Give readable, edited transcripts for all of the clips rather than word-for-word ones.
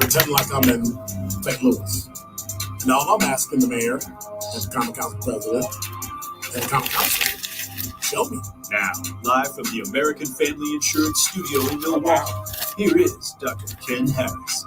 pretend like I'm in St. Louis. And all I'm asking the mayor, as the common council president, and the common council, show me. Now, live from the American Family Insurance Studio in Milwaukee, here is Dr. Ken Harris.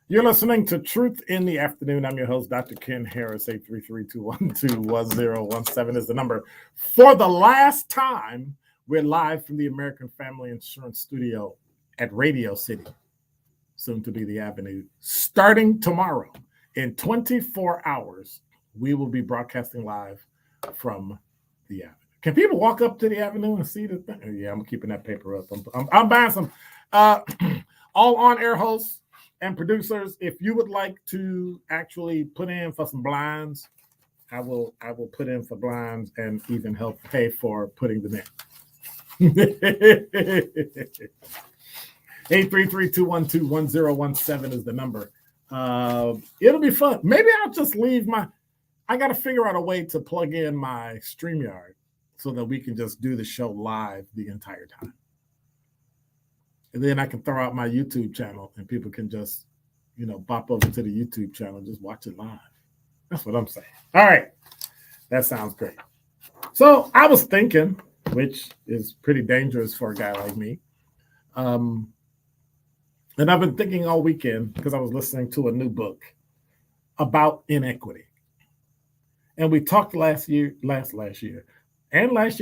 You're listening to Truth in the Afternoon. I'm your host, Dr. Ken Harris. 833-212-1017 is the number. For the last time, we're live from the American Family Insurance Studio at Radio City, soon to be the Avenue. Starting tomorrow, in 24 hours, we will be broadcasting live from the Avenue. Can people walk up to the Avenue and see the thing? Yeah, I'm keeping that paper up. I'm buying some all on-air hosts and producers. If you would like to actually put in for some blinds, I will put in for blinds and even help pay for putting them in. 833-212-1017 is the number. It'll be fun. Maybe I'll just leave I got to figure out a way to plug in my StreamYard so that we can just do the show live the entire time. And then I can throw out my YouTube channel and people can just, bop over to the YouTube channel and just watch it live. That's what I'm saying. All right. That sounds great. So I was thinking, which is pretty dangerous for a guy like me. And I've been thinking all weekend because I was listening to a new book about inequity. And we talked last year and last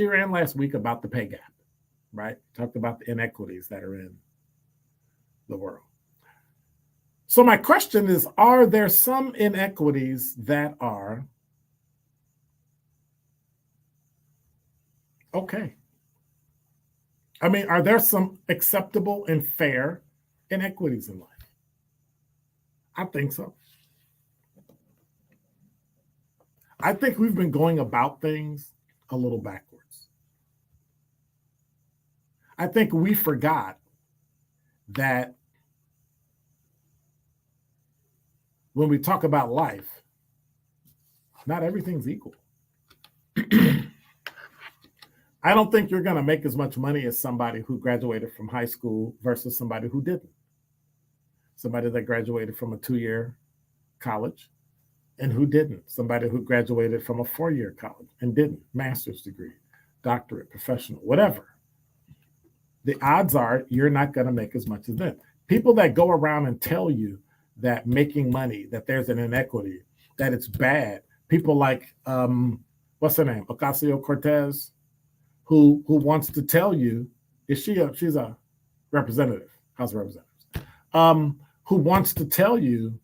week about the pay gap, right? Talked about the inequities that are in the world. So my question is, are there some inequities that are okay? I mean, are there some acceptable and fair inequities in life? I think so. I think we've been going about things a little backwards. I think we forgot that when we talk about life, not everything's equal. I don't think you're going to make as much money as somebody who graduated from high school versus somebody who didn't. Somebody that graduated from a 2-year college and who didn't. Somebody who graduated from a 4-year college and didn't. Master's degree, doctorate, professional, whatever. The odds are you're not going to make as much as them. People that go around and tell you that making money, that there's an inequity, that it's bad. People like, what's her name? Ocasio-Cortez, who wants to tell you, she's a representative, House of Representatives, who wants to tell you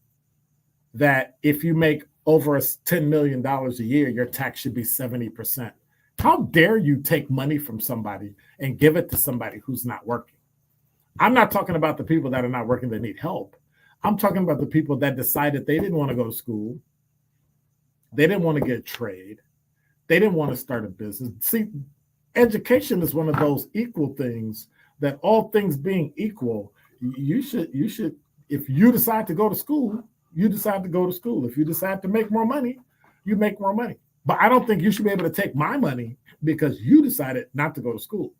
that if you make over $10 million a year, your tax should be 70%. How dare you take money from somebody and give it to somebody who's not working? I'm not talking about the people that are not working that need help. I'm talking about the people that decided they didn't want to go to school. They didn't want to get a trade. They didn't want to start a business. See, education is one of those equal things that all things being equal, you should, if you decide to go to school, you decide to go to school. If you decide to make more money, you make more money. But I don't think you should be able to take my money because you decided not to go to school.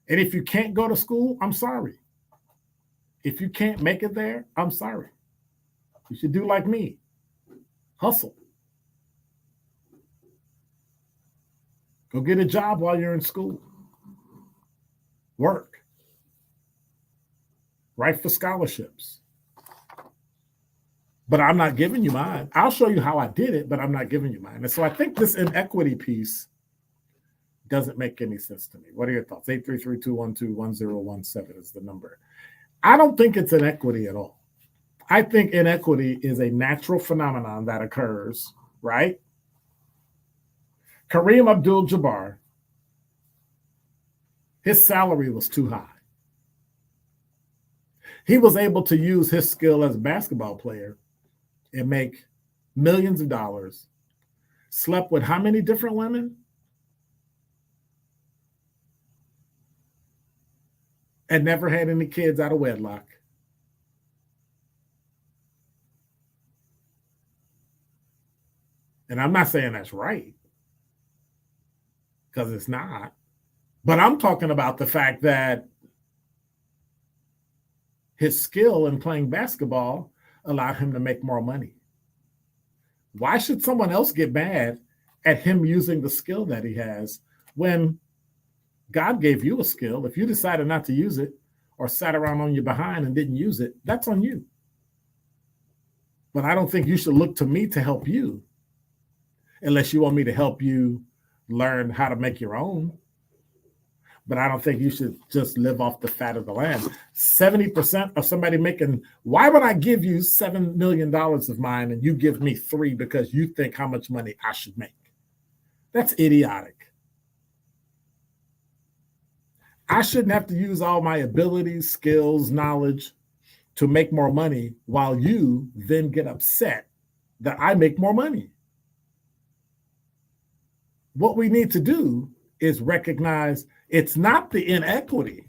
And if you can't go to school, I'm sorry. If you can't make it there, I'm sorry. You should do like me. Hustle. Go get a job while you're in school. Work. Write for scholarships. But I'm not giving you mine. I'll show you how I did it, but I'm not giving you mine. And so I think this inequity piece doesn't make any sense to me. What are your thoughts? 833-212-1017 is the number. I don't think it's inequity at all. I think inequity is a natural phenomenon that occurs, right? Kareem Abdul-Jabbar, his salary was too high. He was able to use his skill as a basketball player and make millions of dollars, slept with how many different women? And never had any kids out of wedlock. And I'm not saying that's right, because it's not. But I'm talking about the fact that his skill in playing basketball allowed him to make more money. Why should someone else get mad at him using the skill that he has when God gave you a skill? If you decided not to use it or sat around on your behind and didn't use it, that's on you. But I don't think you should look to me to help you unless you want me to help you learn how to make your own. But I don't think you should just live off the fat of the land. 70% of somebody making, why would I give you $7 million of mine and you give me 3 because you think how much money I should make? That's idiotic. I shouldn't have to use all my abilities, skills, knowledge to make more money while you then get upset that I make more money. What we need to do is recognize it's not the inequity,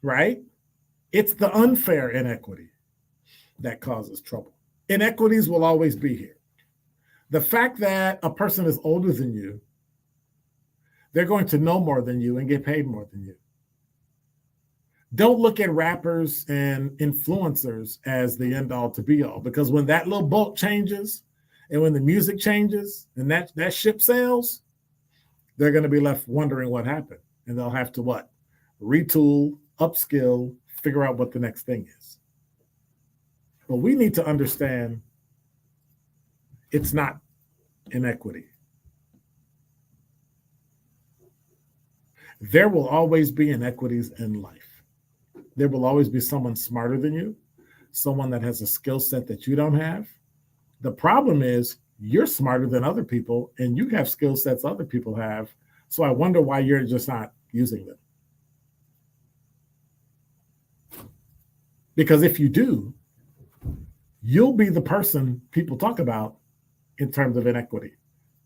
right? It's the unfair inequity that causes trouble. Inequities will always be here. The fact that a person is older than you, they're going to know more than you and get paid more than you. Don't look at rappers and influencers as the end all to be all, because when that little boat changes and when the music changes and that ship sails, they're going to be left wondering what happened. And they'll have to what? Retool, upskill, figure out what the next thing is. But we need to understand it's not inequity. There will always be inequities in life. There will always be someone smarter than you, someone that has a skill set that you don't have. The problem is you're smarter than other people and you have skill sets other people have. So I wonder why you're just not using them. Because if you do, you'll be the person people talk about in terms of inequity.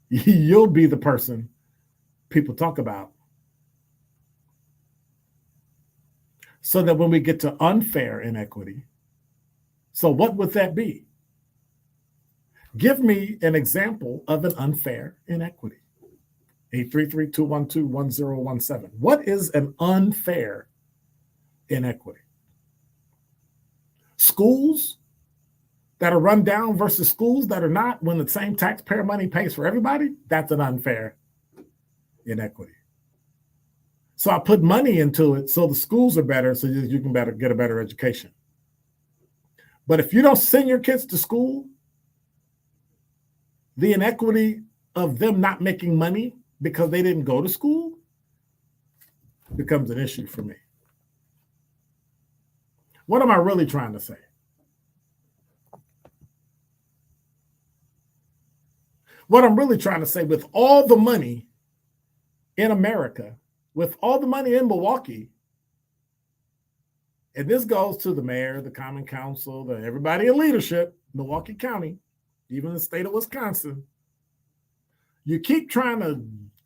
You'll be the person people talk about. So that when we get to unfair inequity, so what would that be? Give me an example of an unfair inequity. 833-212-1017. What is an unfair inequity? Schools that are run down versus schools that are not, when the same taxpayer money pays for everybody, that's an unfair inequity. So I put money into it so the schools are better so you can get a better education. But if you don't send your kids to school, the inequity of them not making money because they didn't go to school becomes an issue for me. What am I really trying to say? What I'm really trying to say, with all the money in America, with all the money in Milwaukee, and this goes to the mayor, the common council, everybody in leadership, Milwaukee County, even the state of Wisconsin, you keep trying to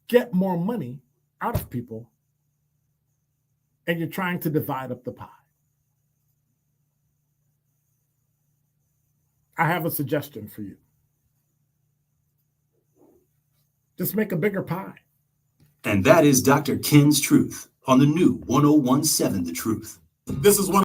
get more money out of people, and you're trying to divide up the pie. I have a suggestion for you. Just make a bigger pie. And that is Dr. Ken's Truth on the new 1017 The Truth. This is one